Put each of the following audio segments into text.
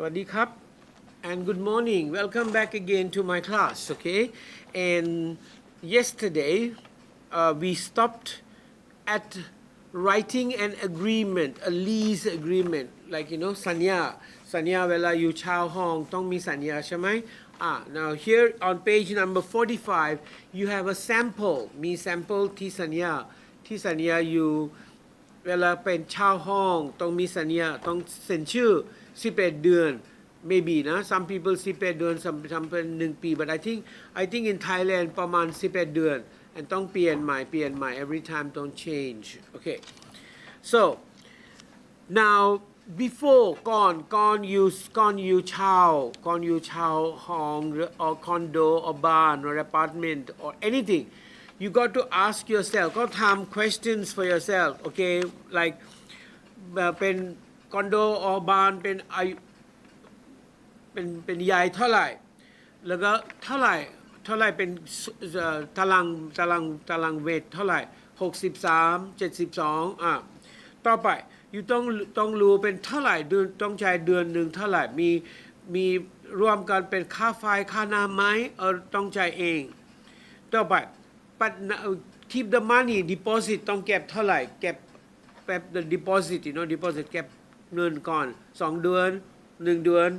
วัสดีครับ and good morning. Welcome back again to my class. Okay, and yesterday we stopped at writing an agreement, a lease agreement, likeสัญญาเวลาอยู่เช่าห้องต้องมีสัญญาใช่ไหมnow here on page number 45 you have a sample มี sample ที่สัญญาอยู่เวลาเป็นเช่าห้องต้องมีสัญญาต้องเซ็นชื่อ11เดือน maybe นะ some people11เดือน some เป็น1ปี but I think in Thailand ประมาณ11เดือน and ต้องเปลี่ยนใหม่ every time don't change okay so now before ก่อนอยู่เช่าห้อง or condo or barn or apartment or anything you got to ask yourself ก็ทำ questions for yourself okay like เป็นคอนโด or barn เป็นใหญ่เท่าไหร่แล้วก็เท่าไหร่เป็นตารางเมตรเท่าไหร่63 72ต่อไปอยู่ต้องรู้เป็นเท่าไหร่เดือนต้องใช้เดือนหนึ่งเท่าไหร่มีรวมกันเป็นค่าไฟค่าน้ำไหมต้องจ่ายเองต่อไปkeep the money deposit ต้องเก็บเท่าไหร่เก็บแบบ the deposit deposit เก็บเงินก่อน2เดือน1เดือน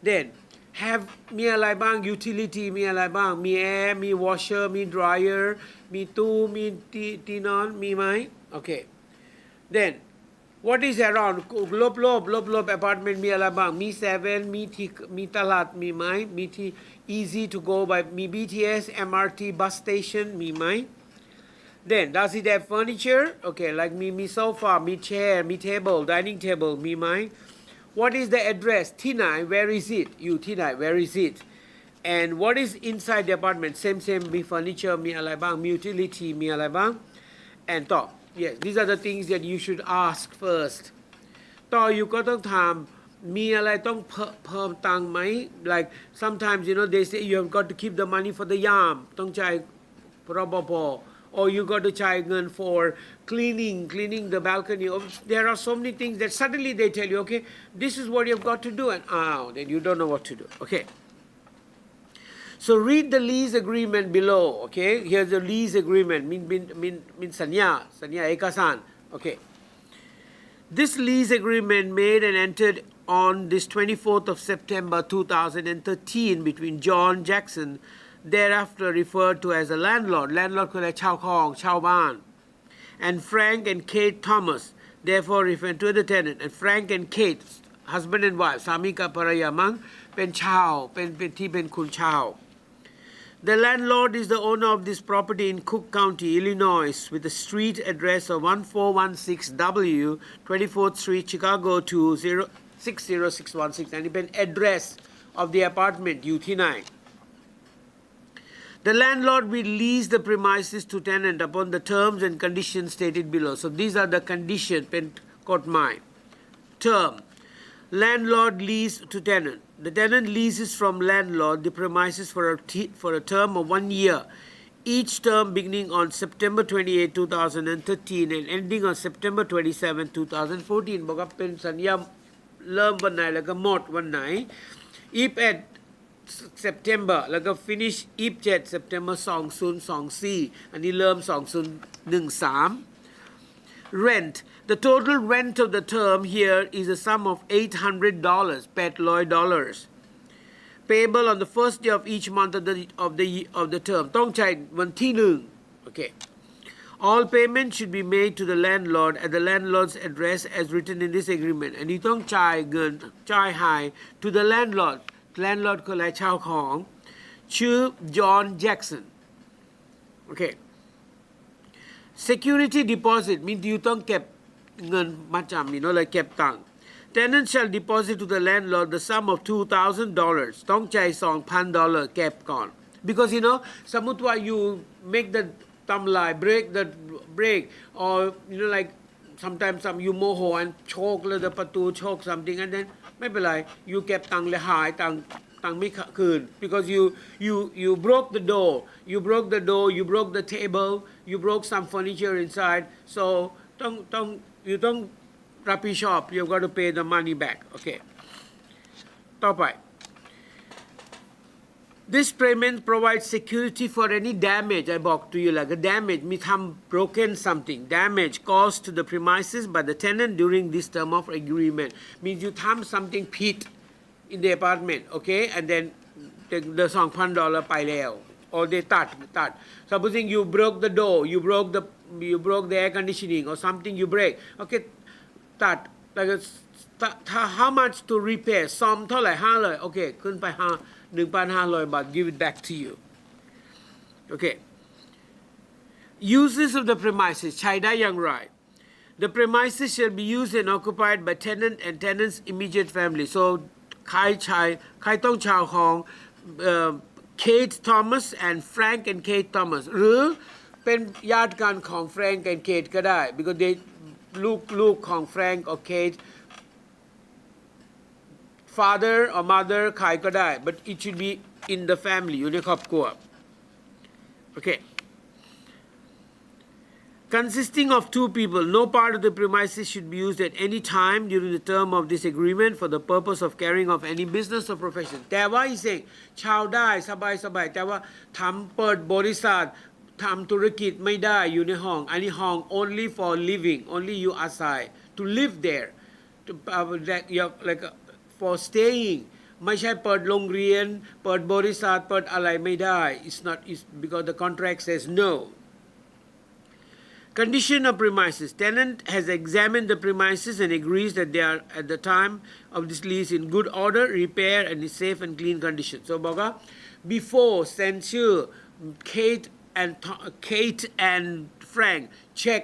then have มีอะไรบ้าง utility มีอะไรบ้างมี air มี washer มี dryer มีตู้มีที่นอนมีไหมโอเค then what is around รอบ apartment มีอะไรบ้างมี7มีตลาดมีไหมมีที่ easy to go by มี BTS MRT bus station มีไหม then does it have furniture okay like มี sofa มี chair มี table dining table มีไหม what is the address ที่ไหน where is it อยู่ที่ไหน where is it and what is inside the apartment same มี furniture มีอะไรบ้างมี utility มีอะไรบ้าง and ต่อyes these are the things that you should ask first ต่ออยู่ก็ต้องถามมีอะไรต้องเพิ่มตังค์ไหม like sometimes they say you have got to keep the money for the yam ต้องจ่ายรปภor you got toจ่ายเงิน for cleaning the balcony there are so many things that suddenly they tell you okay this is what you've got to do and then you don't know what to do okay so read the lease agreement below okay here's the lease agreement มีสัญญาเอกสาร okay this lease agreement made and entered on this 24th of September 2013 between John Jackson thereafter referred to as a landlord คืออะไรเช่าห้องเช่าบ้าน and Frank and Kate Thomas therefore referred to the tenant and Frank and Kate husband and wife สามีกับภรรยามั้งเป็นเช่าเป็นที่เป็นคุณเช่าThe landlord is the owner of this property in Cook County, Illinois, with a street address of 1416W, 24th Street, Chicago 60616, and it's an address of the apartment, U9. The landlord will lease the premises to tenant upon the terms and conditions stated below. So these are the conditions, pen quote mine. Term. Landlord lease to tenant. The tenant leases from landlord the premises for a term of 1 year, each term beginning on September 28, 2013 and ending on September 27, 2014 บอกว่าเป็นสัญญาเริ่มวันไหนแล้วก็หมดวันไหน21 September แล้วก็ finish 27 September 2024อันนี้เริ่ม2013 Rent. The total rent of the term here is a sum of $800, $800, payable on the first day of each month of the term. ต้องจ่ายวันที่1 Okay. All payments should be made to the landlord at the landlord's address as written in this agreement. อันนี้ต้องจ่ายเงินจ่ายให้ to the landlord คืออะไรเช่าของชื่อ John Jackson. Okay. Security deposit means you ต้องเก็บเงินมัดจำเลยเก็บตังค์ Tenant shall deposit to the landlord the sum of $2,000 ต้องจ่าย $2,000 เก็บก่อน because สมมุติว่า you make the ทำลาย break or like sometimes you โมโห and choke เลยประตูchoke something and then ไม่เป็นไร you เก็บตังค์เลยหายตังค์ไม่คืน because you broke the door you broke the table you broke some furniture inside so you don't รับผิดชอบ you got to pay the money back okay ต่อไป This payment provides security for any damage I บอก to you like a damage มีทำ broken something damage caused to the premises by the tenant during this term of agreement means you ทำ something ผิด in the apartment okay and then the $2,000 ไปแล้ว or they ตัด supposing you broke the door you broke the air conditioning or something you break okay ตัด like how much to repair ซ่อมเท่าไหร่500 okay ขึ้นไป1,500 บาท give it back to you okay uses of the premises ใช้ได้อย่างไร the premises shall be used and occupied by tenant and tenant's immediate family so ใครต้องชาวของKate Thomas and Frank and Kate Thomas หรือเป็นญาติกันของ Frank and Kate ก็ได้ because they ลูกของ Frank or Kate father or mother ใครก็ได้ but it should be in the family อยู่ในครอบครัว okay consisting of two people no part of the premises should be used at any time during the term of this agreement for the purpose of carrying of any business or profession แต่ว่าอีเสกชาวได้สบายแต่ว่าทำเปิดบริษัททำธุรกิจไม่ได้อยู่ในห้องอันนี้ห้อง only for living only you assign to live there to like for staying ไม่ใช่เปิดโรงเรียนเปิดบริษัทเปิดอะไรไม่ได้ it's not it's because the contract says no condition of premises tenant has examined the premises and agrees that they are at the time of this lease in good order repair and in safe and clean condition so บอกว่า before send ชื่อ Kate and Frank check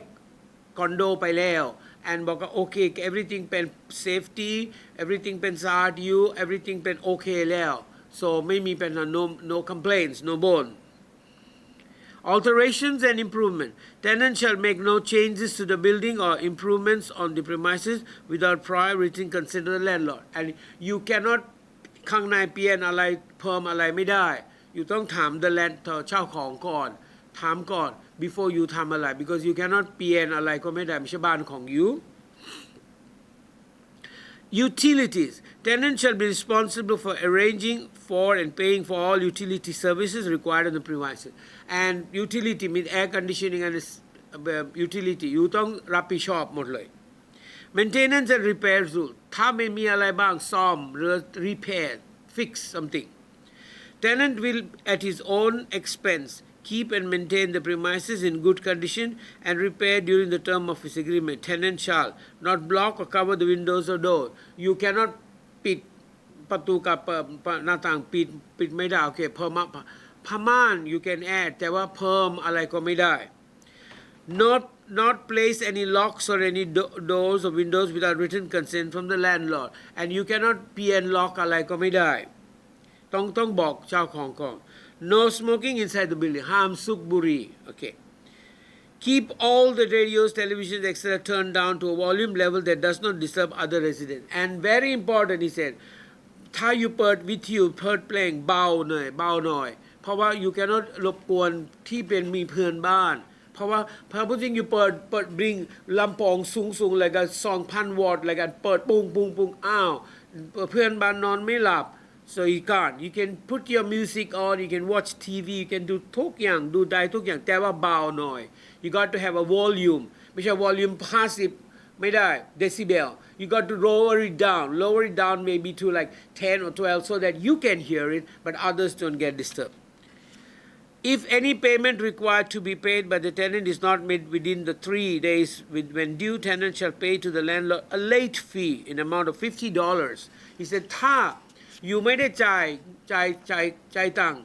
คอนโดไปแล้ว and บอกว่า okay everything เป็น safety everything เป็นสะอาดอยู่ everything เป็น okay แล้ว so ไม่มีปัญหา no complaints no bone alterations and improvement tenant shall make no changes to the building or improvements on the premises without prior written consent of the landlord and you cannot ข้างในเปลี่ยนอะไรเพิ่มอะไรไม่ได้ you ต้องถาม the land เจ้าของก่อนถามก่อน before you ทำอะไร because you cannot เปลี่ยนอะไรก็ไม่ได้ไม่ใช่บ้านของ you utilities tenant shall be responsible for arranging for and paying for all utility services required on the premises and utility means air conditioning and utility อยู่ต้องรับผิดชอบหมดเลย maintenance and repairs rule ถ้าไม่มีอะไรบ้างซ่อมหรือ repair fix something tenant will at his own expense keep and maintain the premises in good condition and repair during the term of his agreement tenant shall not block or cover the windows or door you cannot ปิดประตูกับหน้าต่างปิดไม่ได้โอเคเพิ่มผ้าม่าน you can add แต่ว่าเพิ่มอะไรก็ไม่ได้ not place any locks or any doors or windows without written consent from the landlord and you cannot เปลี่ยนล็อกอะไรก็ไม่ได้ต้องบอกเจ้าของก่อน no smoking inside the building ห้ามสูบบุหรี่โอเค keep all the radios televisions etc turned down to a volume level that does not disturb other residents and very important he said ถ้า you เปิดวิทยุเปิดเพลงเบาหน่อยเพราะว่า you cannot รบกวนที่เป็นมีเพื่อนบ้านเพราะว่าพอพูดจริง you เปิด bring ลำโพงสูงอะไรกัน 2,000 วัตต์อะไรกันเปิดปุ้งอ้าวเพื่อนบ้านนอนไม่หลับso you can't you can put your music on you can watch TV you can do ทุกอย่างดูได้ทุกอย่างแต่ว่าเบาหน่อย you got to have a volume ไม่ใช่ volume 50ไม่ได้ decibel you got to lower it down maybe to like 10 or 12 so that you can hear it but others don't get disturbed if any payment required to be paid by the tenant is not made within the 3 days when due tenant shall pay to the landlord a late fee in amount of $50 he said ถ้าyou ไม่ได้จ่ายตังค์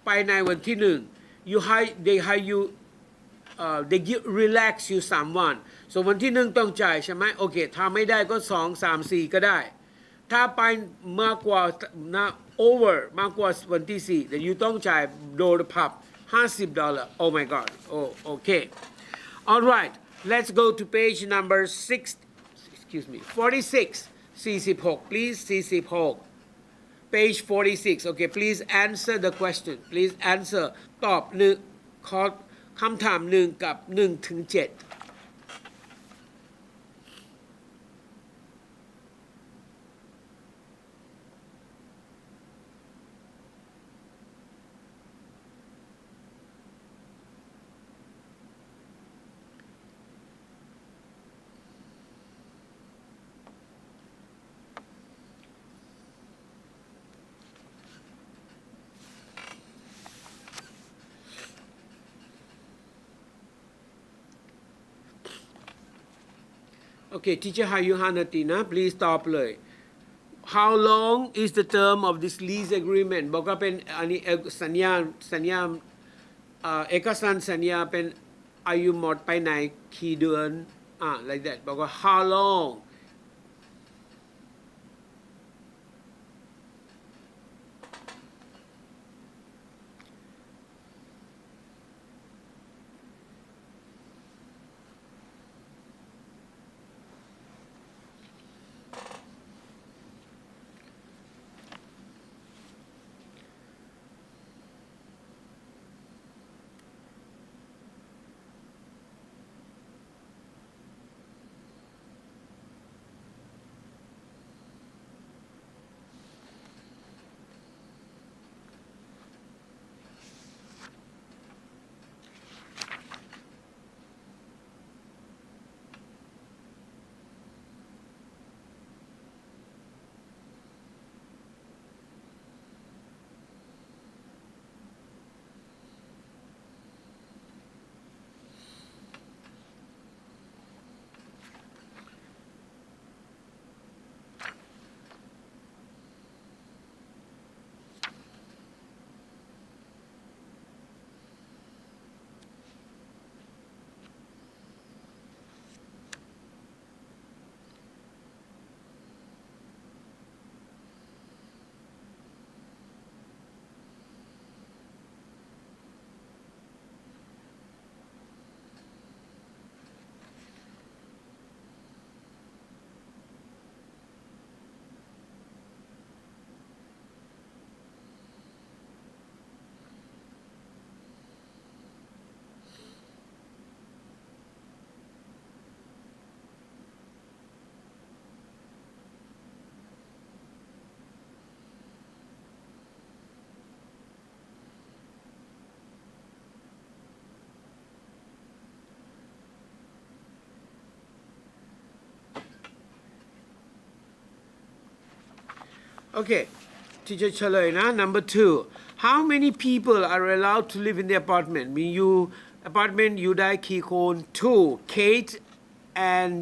ไปในวันที่1 you they hire you they relax you 3 วัน so วันที่1ต้องจ่ายใช่ไหมโอเคถ้าไม่ได้ก็2 3 4ก็ได้ถ้าไปมากกว่าover มากกว่าวันที่4 then you ต้องจ่ายโดยผับ$50 oh my god oh okay all right let's go to page number 46 please 46 page 46 okay please answer the question please answer ตอบข้อคำถาม1กับ1ถึง7 Okay teacher ให้อยู่5 นาทีนะ please ตอบเลย How long is the term of this lease agreement บอกว่าเป็นอันนี้สัญญาเอกสารสัญญาเป็นอายุหมดไปไหนกี่เดือนlike that บอกว่า how long Okay teacher เฉลยนะ number 2 how many people are allowed to live in the apartment มีอยู่ apartment อยู่ได้กี่คน 2 Kate and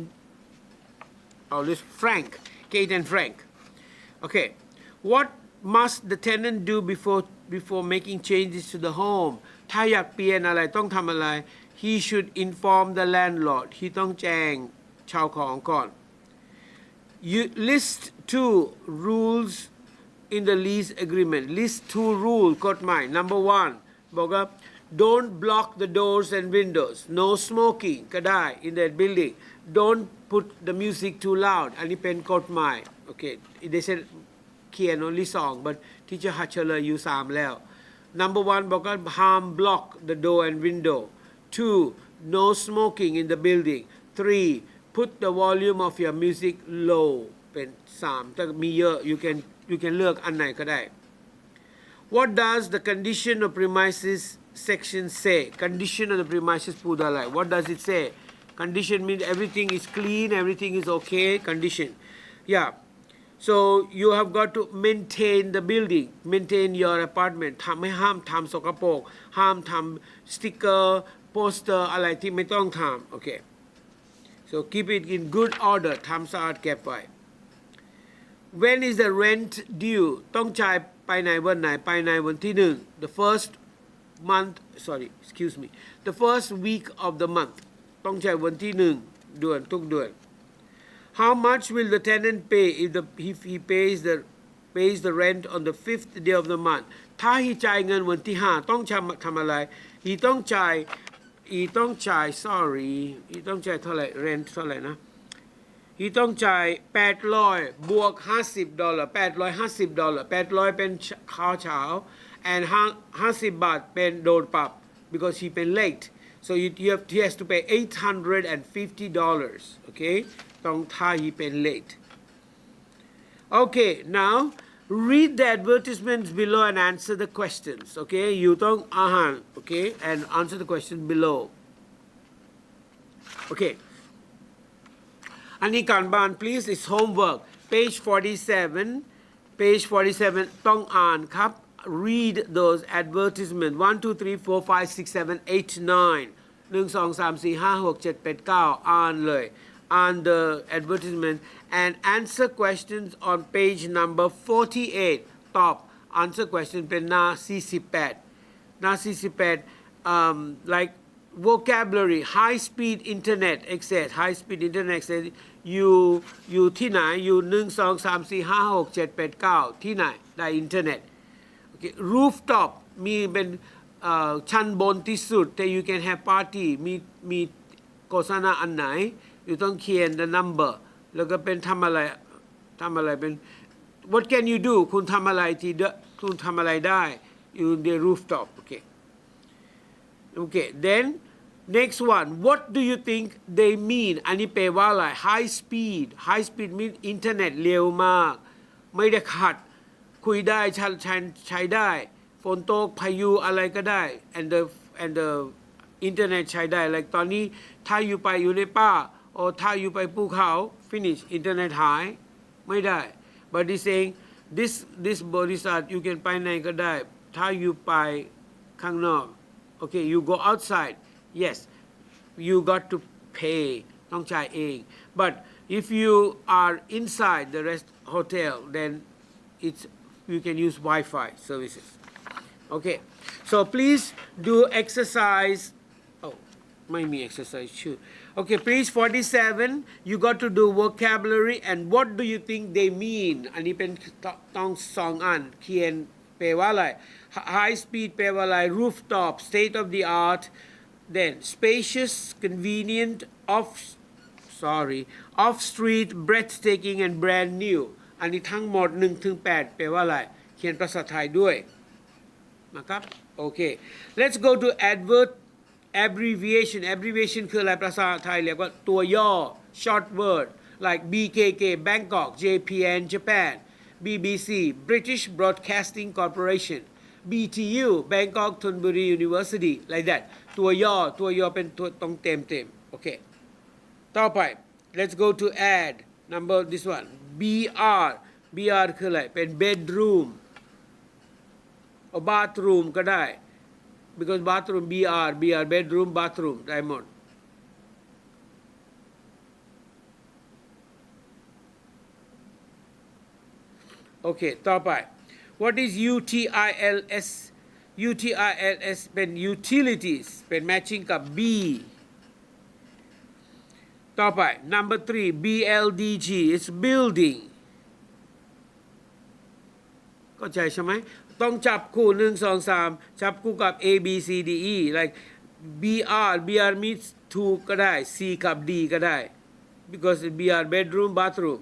this Kate and Frank okay what must the tenant do before making changes to the home ถ้าอยากเปลี่ยนอะไรต้องทำอะไร he should inform the landlord ที่ต้องแจ้งชาวของก่อน You list 2 rules in the lease agreement list 2 rules กฎหมาย number 1 บอกว่า don't block the doors and windows no smoking ก็ได้ in that building don't put the music too loud อันนี้เป็นกฎหมาย okay they said เขียน only 2 but teacher หัดเฉลยอยู่ 3 แล้ว number 1 บอกว่า harm block the door and window 2 no smoking in the building 3 put the volume of your music low เป็น3ถ้ามีเยอะ you can เลือกอันไหนก็ได้ What does the condition of premises section say condition of the premises พูดอะไร What does it say condition means everything is clean everything is okay condition yeah so you have got to maintain the building maintain your apartment ไม่ห้ามทำสกปรกห้ามทำสติ๊กเกอร์โปสเตอร์อะไรที่ไม่ต้องทำโอเคSo keep it in good order ทำสะอาดเก็บไว้ When is the rent due ต้องจ่ายไปไหนวันไหนไปไหนวันที่1 the first month sorry excuse me the first week of the month ต้องจ่ายวันที่1เดือนทุกเดือน How much will the tenant pay if he pays the rent on the 5th day of the month ถ้า he จ่ายเงินวันที่5ต้องทำอะไร he ต้องจ่ายsorry อีต้องจ่ายเท่าไหร่ rent เท่าไหร่นะอีต้องจ่าย800บวก$50 800เป็นค่าเช้า and 50 บาทเป็นโดนปรับ because he been late so he has to pay $850 okay ต้องถ้า he been late okay now read the advertisements below and answer the questions okay you ต้องokay and answer the question below okay อันนี้การบ้าน please it's homework page 47 ต้องอ่านครับ read those advertisements 1 2 3 4 5 6 7 8 9 1 2 3 4 5 6 7 8 9อ่านเลย on the advertisement and answer questions on page number 48 ตอบ answer question เป็นหน้า48หน้า48 like vocabulary high speed internet access high speed internet access อยู่ที่ไหนอยู่1 2 3 4 5 6 7 8 9ที่ไหนได้อินเทอร์เน็ต okay rooftop มีเป็นชั้นบนที่สุดแต่ you can have party มีโฆษณาอันไหน you ต้องเขียน the number แล้วก็เป็นทำอะไรเป็น what can you do คุณทำอะไรได้ you the rooftop okay then next one what do you think they mean อันนี้แปลว่าอะไร high speed mean internet เร็วมากไม่ได้ขัดคุยได้ใช้ได้ฝนตกพายุอะไรก็ได้ and the internet ใช้ได้ like ตอนนี้ถ้าอยู่ในป่า or ถ้าอยู่ไปภูเขา finish internet หายไม่ได้ but he saying this บริษัท you can ไปไหนก็ได้ถ้าอยู่ไปข้างนอก okay you go outside yes you got to pay ต้องจ่ายเอง but if you are inside the rest hotel then you can use Wi-Fi services okay so please do exercise oh ไม่มี exercise ชื่อ okay please 47 you got to do vocabulary and what do you think they mean อันนี้เป็นต้อง2 อันเขียนแปลว่าอะไร high speed แปลว่าอะไร rooftop state of the art then spacious convenient off street breathtaking and brand new อันนี้ทั้งหมด 1-8 แปลว่าอะไรเขียนภาษาไทยด้วยนะครับโอเค let's go to abbreviation คืออะไรภาษาไทยเรียกว่าตัวย่อ short word like BKK Bangkok JPN Japan BBC British Broadcasting Corporation BTU Bangkok Thonburi University like that ตัวย่อเป็นตัวตรงเต็มโอเคต่อไป let's go to add number this one BR คืออะไรเป็น bedroom or bathroom ก็ได้ because bathroom BR bedroom bathroom ได้หมดโอเคต่อไป what is UTILS เป็น utilities เป็น matching กับ B ต่อไป number 3 BLDG is building เข้าใจใช่ไหมต้องจับคู่1 2 3จับคู่กับ A B C D E like BR means 2ก็ได้ C กับ D ก็ได้ because BR bedroom bathroom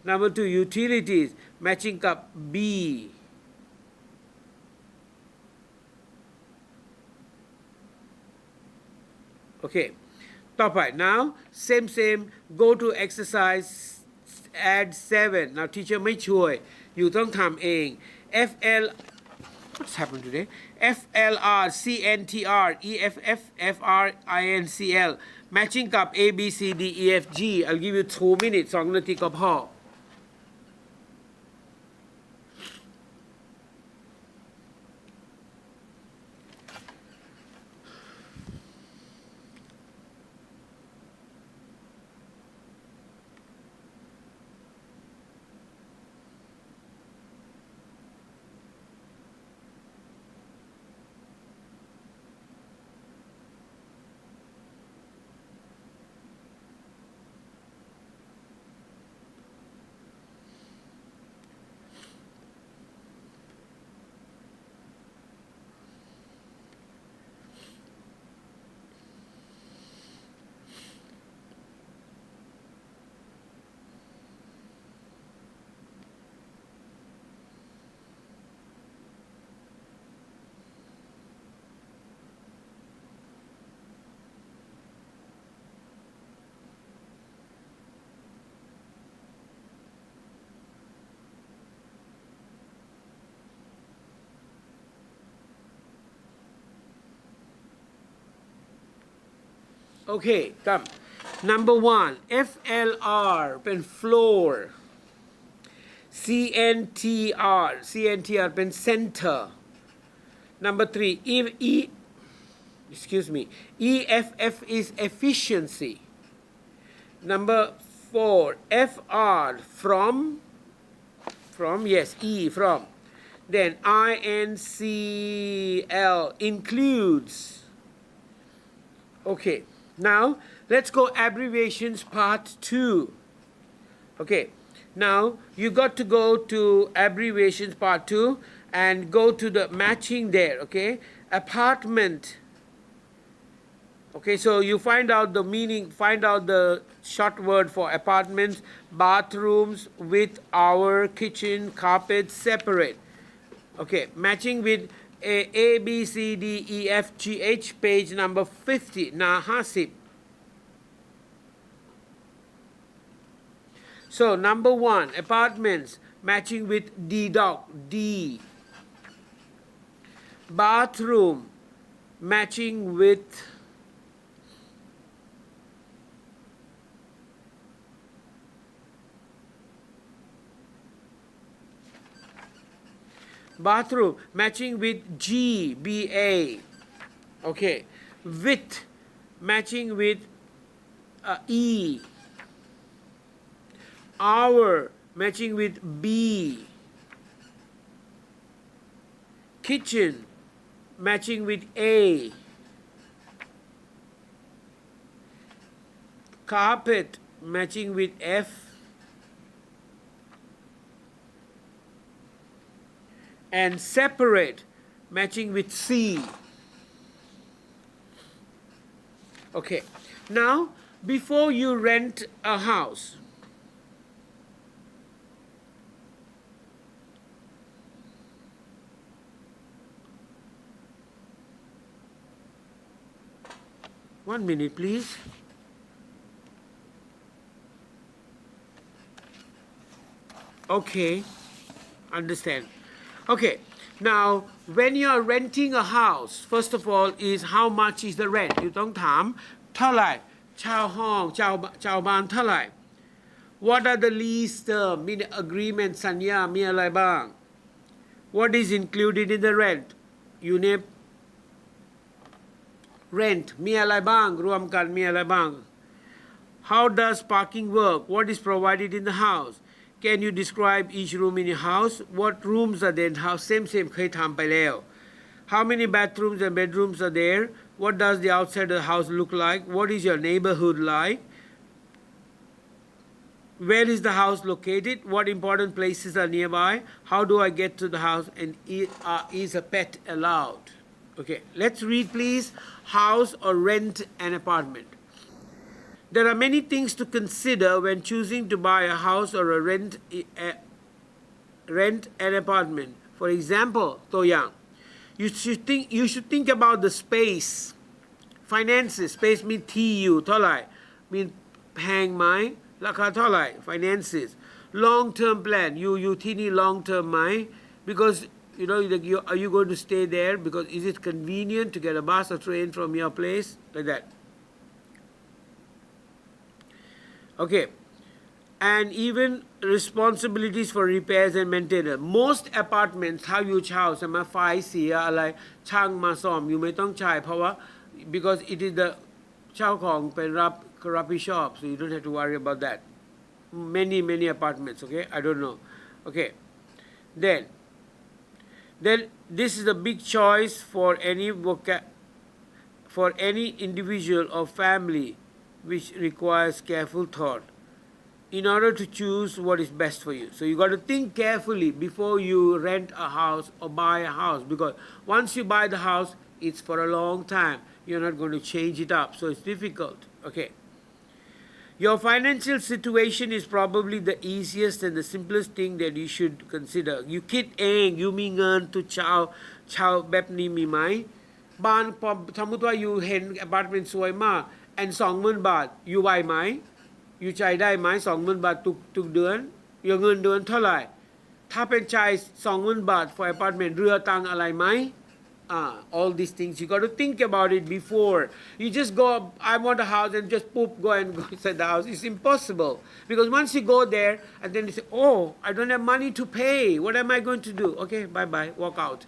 number 2 utilities matching กับ B okay ต่อไป now same go to exercise add 7 now teacher ไม่ช่วยอยู่ต้องทำเอง what's happened today FLR CNTR EFF FRINCL matching กับ ABCDEFG I'll give you 2 minutes 2 นาทีก็พอโอเคครับ number 1 FLR เป็น floor CNTR เป็น center number 3 excuse me EFF is efficiency number 4 fr from yes e from then incl includes. Okay, now let's go abbreviations part 2. Okay, now you got to go to abbreviations part 2 and go to the matching there. Okay, apartment. Okay, so you find out the meaning, find out the short word for apartments, bathrooms with our kitchen, carpet separate. Okay, matching with A, B, C, D, E, F, G, H, page number 50, na 50. So, number 1, apartments, matching with D dog, D. Bathroom, matching with bathroom, matching with G, B-A. Okay, with, matching with E. Our, matching with B. Kitchen, matching with A. Carpet, matching with F. And separate, matching with C. Okay, now before you rent a house, one minute please. Okay, understand. Okay, now when you are renting a house, first of all is how much is the rent. You ต้องถามเท่าไหร่เช่าห้องเช่าบ้านเท่าไหร่ What are the lease term มี agreement สัญญามีอะไรบ้าง What is included in the rent อยู่ใน rent มีอะไรบ้างรวมกันมีอะไรบ้าง How does parking work? What is provided in the house? Can you describe each room in your house? What rooms are there in the house? Same เคยทำไปแล้ว How many bathrooms and bedrooms are there? What does the outside of the house look like? What is your neighborhood like? Where is the house located? What important places are nearby? How do I get to the house? And is a pet allowed? Okay, let's read please. House or rent an apartment. There are many things to consider when choosing to buy a house or rent an apartment. For example, ตัวอย่าง you should think about the space, finances. Space mean TU เท่าไหร่ mean แพงไหมราคาเท่าไหร่ finances. Long term plan อยู่ที่นี่ long term ไหม because you know are you going to stay there because is it convenient to get a bus or train from your place like that. Okay, and even responsibilities for repairs and maintenance. Most apartments ถ้าอยู่เช่าใช่ไหมไฟเสียอะไรช่างมาซ่อมอยู่ไม่ต้องจ่ายเพราะว่า because it is the เช่าของเป็นรับผิดชอบ so you don't have to worry about that. Many apartments. Okay, I don't know. Okay, then this is a big choice for any individual or family, which requires careful thought in order to choose what is best for you. So you got to think carefully before you rent a house or buy a house, because once you buy the house, it's for a long time. You're not going to change it up, so it's difficult. Okay. Your financial situation is probably the easiest and the simplest thing that you should consider. You คิดเองyouมีเงินทุกเช่าแบบนี้มีไหมบ้านพอสมมติว่าอยู่เห็นอพาร์ตเมนต์สวยมากand 20,000 บาทอยู่ไหวไหมอยู่ใจได้ไหม 20,000 บาททุกเดือนอยู่เงินเดือนเท่าไหร่ถ้าเป็นชาย 20,000 บาท for apartment เรือตังอะไรไหมall these things you got to think about it before you just go I want a house and just go inside the house. It's impossible because once you go there and then you say oh I don't have money to pay, what am I going to do? Okay, bye walk out.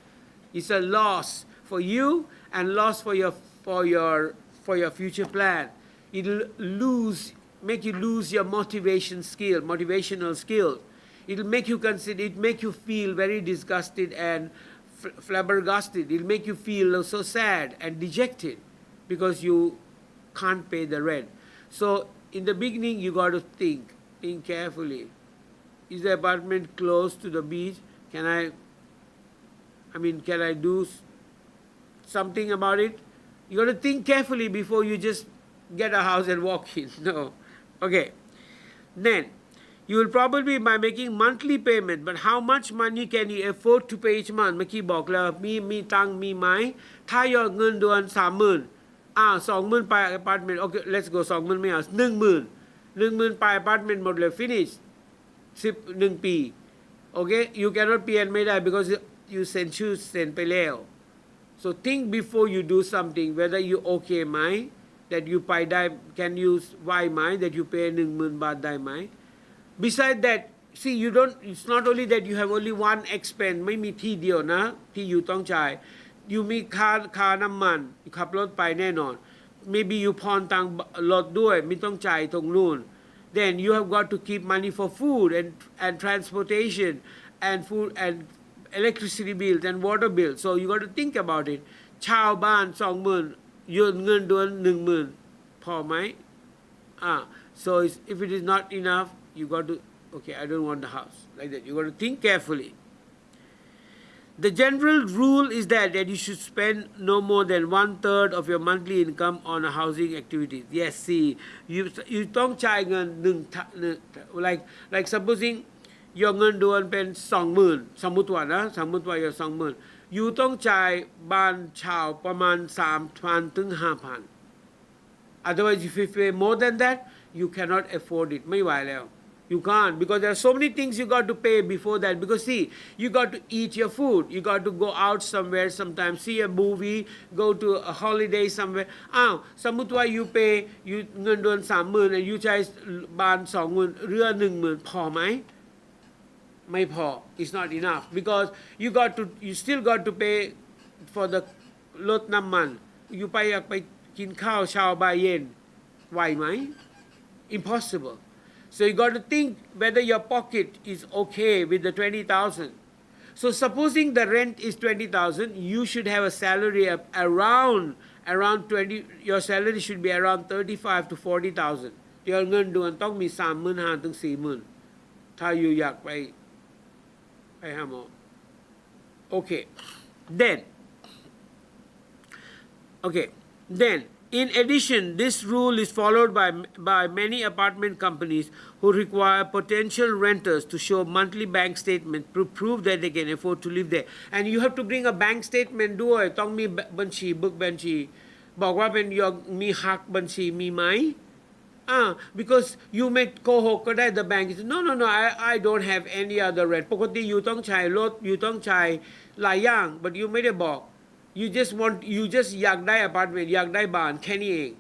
It's a loss for you and loss for your future plan. It'll lose make you lose your motivational skill. It'll make you consider, it make you feel very disgusted and flabbergasted. It'll make you feel so sad and dejected because you can't pay the rent. So in the beginning, you got to think carefully. Is the apartment close to the beach? Can I do something about it? You got to think carefully before you just get a house and walk in. No. Okay. Then, you will probably by making monthly payment, but how much money can you afford to pay each month? เมื่อกี้บอกแล้วมีตังค์มีไหมถ้ายอดเงินเดือน30,000 20,000 ไปอพาร์ตเมนต์ okay let's go 20,000 ไม่เอา 10,000 ไปอพาร์ตเมนต์หมดเลย finish 1 ปี okay you cannot เปลี่ยนไม่ได้ because you send ไปแล้ว so think before you do something whether you okay ไหม that you ไปได้ can you ไหวไหม that you pay 10,000 บาทได้ไหมBesides that, see, it's not only that you have only one expense ไม่มีที่เดียวนะที่อยู่ต้องจ่าย you มีค่าน้ำมันขับรถไปแน่นอน maybe you ผ่อนตังรถด้วยไม่ต้องจ่ายตรงนู้น then you have got to keep money for food and transportation and food and electricity bills and water bills so you got to think about it ชาวบ้าน 20,000 ยืนเงินเดือน 10,000 พอไหมso if it is not enough you got to okay I don't want the house like that you got to think carefully the general rule is that you should spend no more than 1/3 of your monthly income on a housing activity yes see you ต้องจ่ายเงินlike supposing your เงินเดือนเป็น 20,000 สมมุติว่าyour 20,000 you ต้องจ่ายบ้านเช่าประมาณ 3,000 ถึง 5,000 otherwise if you pay more than that you cannot afford it ไม่ไหวแล้วYou can't because there are so many things you got to pay before that because see you got to eat your food you got to go out somewhere sometimes see a movie go to a holiday somewhere สมมุติว่า you pay you เงินเดือน 30,000 and you ใช้บ้าน 20,000 เรือ 10,000 พอไหมไม่พอ it's not enough because you still got to pay for the รถน้ำมัน you อยากไปกินข้าวเช้าบ่ายเย็นไหวไหม impossible So you got to think whether your pocket is okay with the 20,000. So supposing the rent is 20,000, you should have a salary of around 20. Your salary should be around 35 to 40,000. Your เงินเดือนต้องมี 35,000 ถึง 40,000 ถ้าอยู่อยากไปหาหมอ Okay. Then in addition, this rule is followed by many apartment companies who require potential renters to show monthly bank statement to prove that they can afford to live there. And you have to bring a bank statement ด้วยต้องมีบัญชีbook บัญชีบอกว่าเป็นมีหักบัญชีมีไหมbecause you may โกหกก็ได้ the bank is no I don't have any other rent ปกติอยู่ต้องใช้รถอยู่ต้องใช้หลายอย่าง but you ไม่ได้บอกyou just อยากได้ apartment อยากได้บ้านแค่นี้เอง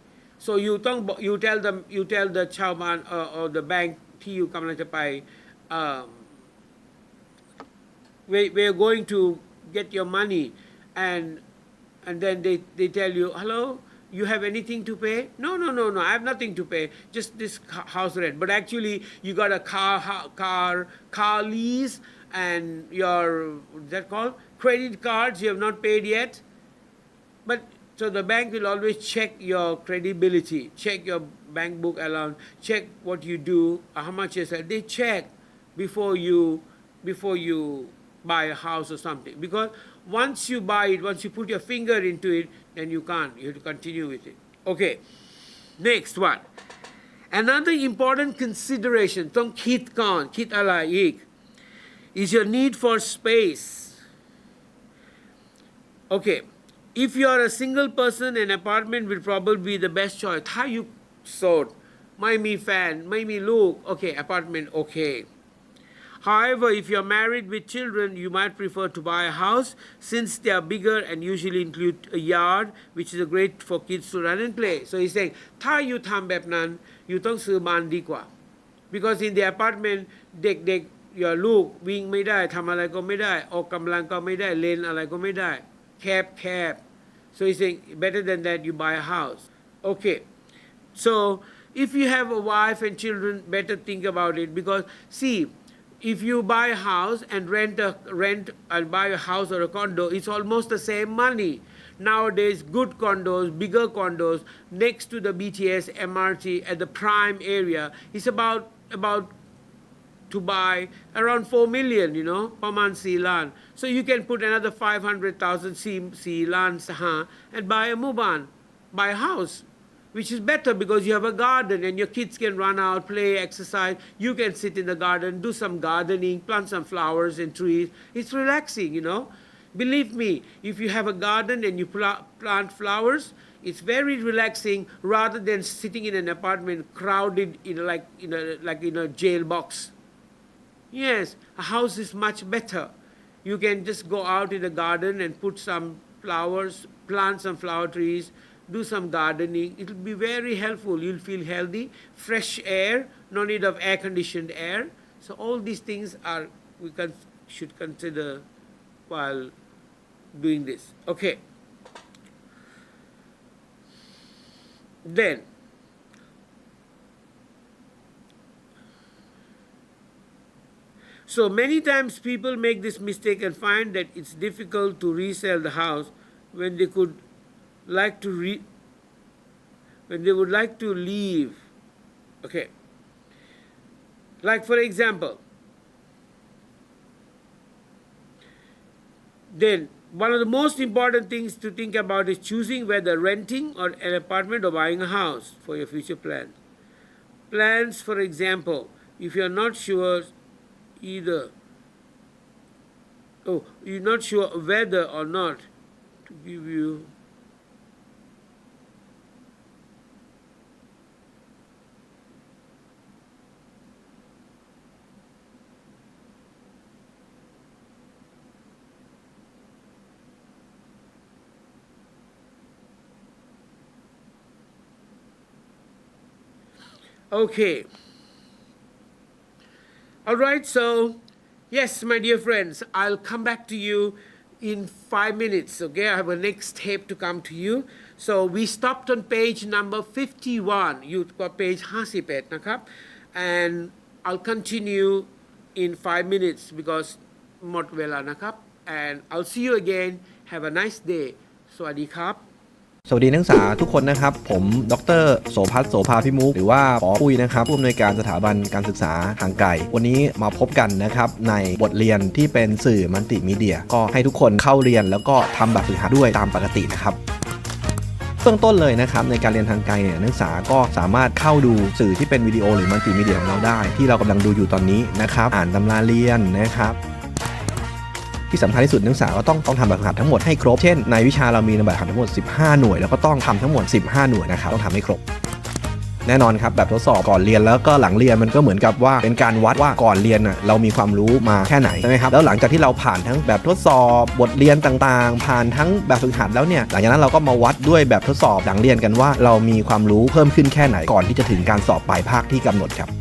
so you tell the ชาวบ้าน or the bank ที่อยู่กำลังจะไปwe're going to get your money and then they tell you hello you have anything to pay no I have nothing to pay just this house rent but actually you got a car lease and your what's that called credit cards you have not paid yet but so the bank will always check your credibility check your bank book allowance check what you do how much you sell they check before you buy a house or something because once you buy it once you put your finger into it then you can't you have to continue with it okay next one another important consideration ต้องคิดก่อนคิดอะไรอีก is your need for space okay if you are a single person an apartment will probably be the best choice ถ้าอยู่โสดไม่มีแฟนไม่มีลูก okay apartment okay however if you are married with children you might prefer to buy a house since they are bigger and usually include a yard which is great for kids to run and play so he's saying ถ้าอยู่ทำแบบนั้นอยู่ต้องซื้อบ้านดีกว่า because in the apartment เด็กๆอย่าลูกวิ่งไม่ได้ทำอะไรก็ไม่ได้ออกกำลังก็ไม่ได้เล่นอะไรก็ไม่ได้แคบso he's saying better than that you buy a house okay so if you have a wife and children, better think about it, because see, if you buy a house and rent and buy a house or a condo, it's almost the same money. Nowadays, good condos, bigger condos next to the BTS, MRT at the prime area is about to buy around 4 million, Paman Silan. So you can put another 500,000 Silan and buy a Muban, buy a house, which is better because you have a garden and your kids can run out, play, exercise. You can sit in the garden, do some gardening, plant some flowers and trees. It's relaxing, Believe me, if you have a garden and you plant flowers, it's very relaxing rather than sitting in an apartment crowded like in a jail box. Yes, a house is much better. You can just go out in the garden and put some flowers, plant some flower trees, do some gardening. It will be very helpful. You'll feel healthy, fresh air, no need of air-conditioned air. So all these things should consider while doing this. Okay. Then, so many times people make this mistake and find that it's difficult to resell the house when they would like to leave. Okay. Like for example, then one of the most important things to think about is choosing whether renting or an apartment or buying a house for your future plans. Plans, for example, if you're not sure you're not sure whether or not to give you Okay. All right, so yes, my dear friends, I'll come back to you in 5 minutes, okay? I have a next tape to come to you. So we stopped on page number 51. You got page 51 นะครับ and I'll continue in 5 minutes because หมดเวลานะครับ and I'll see you again. Have a nice day. สวัสดีครับสวัสดีนักศึกษาทุกคนนะครับผมดร.โสภัส โสภาพิมุขหรือว่าปอปุ้ยนะครับผู้อำนวยการสถาบันการศึกษาทางไกลวันนี้มาพบกันนะครับในบทเรียนที่เป็นสื่อมัลติมีเดียก็ให้ทุกคนเข้าเรียนแล้วก็ทำแบบฝึกหัดด้วยตามปกตินะครับเบื้องต้นเลยนะครับในการเรียนทางไกลเนี่ยนักศึกษาก็สามารถเข้าดูสื่อที่เป็นวิดีโอหรือมัลติมีเดียของเราได้ที่เรากำลังดูอยู่ตอนนี้นะครับอ่านตำราเรียนนะครับที่สำคัญที่สุดนักศึกษาก็ต้องทำแบบฝึกหัดทั้งหมดให้ครบเช่นในวิชาเรามีแบบฝึกหัดทั้งหมด15หน่วยแล้วก็ต้องทำทั้งหมด15หน่วยนะครับต้องทำให้ครบแน่นอนครับแบบทดสอบก่อนเรียนแล้วก็หลังเรียนมันก็เหมือนกับว่าเป็นการวัดว่าก่อนเรียนเรามีความรู้มาแค่ไหนใช่ไหมครับแล้วหลังจากที่เราผ่านทั้งแบบทดสอบบทเรียนต่างๆผ่านทั้งแบบฝึกหัดแล้วเนี่ยหลังจากนั้นเราก็มาวัดด้วยแบบทดสอบหลังเรียนกันว่าเรามีความรู้เพิ่มขึ้นแค่ไหนก่อนที่จะถึงการสอบปลายภาคที่กำหนดครับ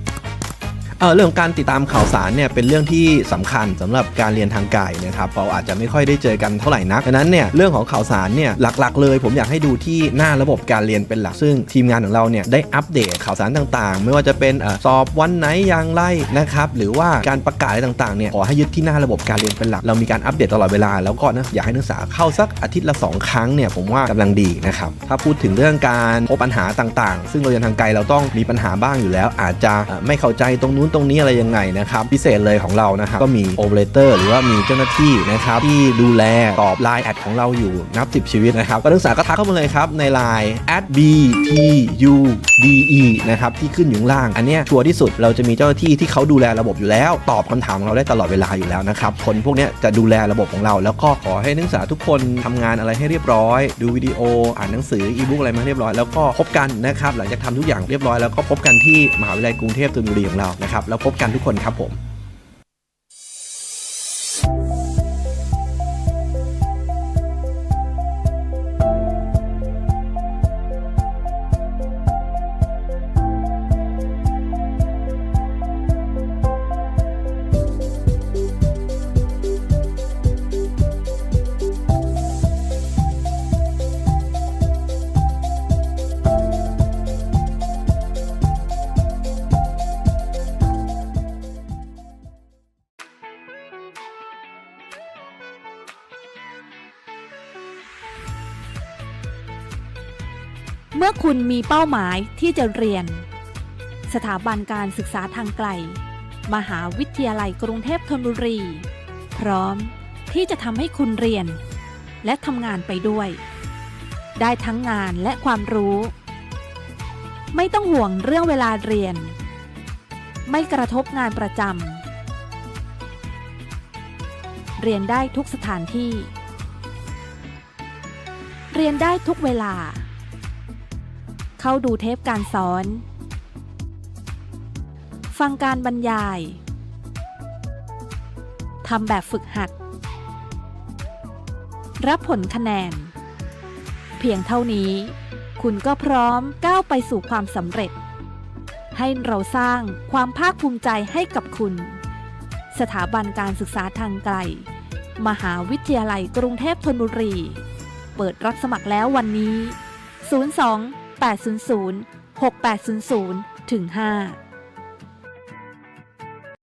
เรื่องการติดตามข่าวสารเนี่ยเป็นเรื่องที่สำคัญสำหรับการเรียนทางไกลนะครับเราอาจจะไม่ค่อยได้เจอกันเท่าไหร่นักดังนั้นเนี่ยเรื่องของข่าวสารเนี่ยหลักๆเลยผมอยากให้ดูที่หน้าระบบการเรียนเป็นหลักซึ่งทีมงานของเราเนี่ยได้อัปเดตข่าวสารต่างๆไม่ว่าจะเป็นสอบวันไหนอย่างไรนะครับหรือว่าการประกาศอะไรต่างๆเนี่ยขอให้ยึดที่หน้าระบบการเรียนเป็นหลักเรามีการอัปเดตตลอดเวลาแล้วก็อยากให้นักศึกษาเข้าสักอาทิตย์ละ2 ครั้งเนี่ยผมว่ากำลังดีนะครับถ้าพูดถึงเรื่องการพบปัญหาต่างๆซึ่งเราเรียนทางไกลเราต้องมีปัญหาบ้างอยู่แล้วอาจจะไม่เข้าใจตรงนู้นตรงนี้อะไรยังไงนะครับพิเศษเลยของเรานะครับก็มีโอเปอเรเตอร์หรือว่ามีเจ้าหน้าที่นะครับที่ดูแลตอบไลน์แอดของเราอยู่นับ10ชีวิตนะครับก็นักศึกษาก็ทักเข้ามาเลยครับในไลน์ @btude นะครับที่ขึ้นอยู่ข้างล่างอันนี้ชัวร์ที่สุดเราจะมีเจ้าหน้าที่ที่เขาดูแลระบบอยู่แล้วตอบคำถามของเราได้ตลอดเวลาอยู่แล้วนะครับคนพวกนี้จะดูแลระบบของเราแล้วก็ขอให้นักศึกษาทุกคนทำงานอะไรให้เรียบร้อยดูวิดีโออ่านหนังสืออีบุ๊กอะไรมาเรียบร้อยแล้วก็พบกันนะครับหลังจากทำทุกอย่างเรียบร้อยแล้วก็พบกันที่มหาวิทยาลัยกรุงเทพธนบุรีของเรานะครับแล้วพบกันทุกคนครับผม มื่อคุณมีเป้าหมายที่จะเรียนสถาบันการศึกษาทางไกลมหาวิทยาลัยกรุงเทพธนบุรีพร้อมที่จะทำให้คุณเรียนและทำงานไปด้วยได้ทั้งงานและความรู้ไม่ต้องห่วงเรื่องเวลาเรียนไม่กระทบงานประจำเรียนได้ทุกสถานที่เรียนได้ทุกเวลาเข้าดูเทปการสอนฟังการบรรยายทำแบบฝึกหัดรับผลคะแนนเพียงเท่านี้คุณก็พร้อมก้าวไปสู่ความสำเร็จให้เราสร้างความภาคภูมิใจให้กับคุณสถาบันการศึกษาทางไกลมหาวิทยาลัยกรุงเทพธนบุรีเปิดรับสมัครแล้ววันนี้ 02 800 6800 5